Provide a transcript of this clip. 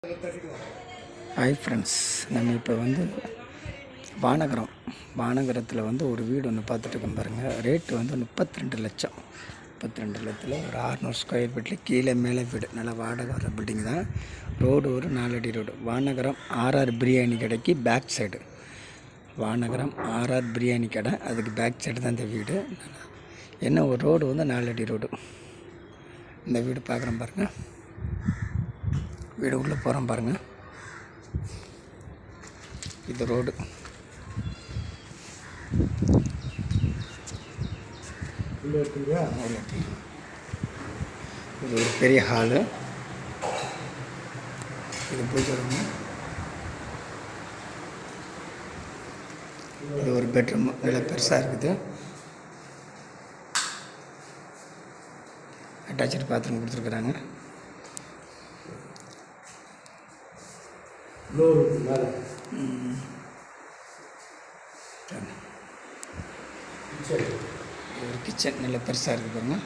Hi friends, நம்ம இப்போ வானகரத்தில் ஒரு வீடு ஒன்று பார்த்துட்ருக்கோம் பாருங்கள். ரேட்டு 32 லட்சம். 32 லட்சத்தில் ஒரு 600 ஸ்கொயர் ஃபீட்டில் கீழே மேலே வீடு, நல்லா வாடகை வர பில்டிங் தான். ரோடு ஒரு 4 அடி ரோடு. வானகரம் ஆர்ஆர் பிரியாணி கடைக்கு back side. Vanagaram RR biryani கடை, அதுக்கு பேக் சைடு தான் இந்த வீடு. என்ன ஒரு ரோடு 4 அடி ரோடு. இந்த வீடு பார்க்குறோம் பாருங்கள். வீடு உள்ளே போகிறோம் பாருங்கள். இது ரோடு. இது ஒரு பெரிய ஹாலு. இது பூஜை ரூமு. இது ஒரு பெட்ரூம், நல்லா பெருசாக இருக்குது. அட்டாச்சு பாத்ரூம் கொடுத்துருக்குறாங்க. ஒரு கிச்சன் நல்ல பெருசாக இருக்குது பாருங்கள்.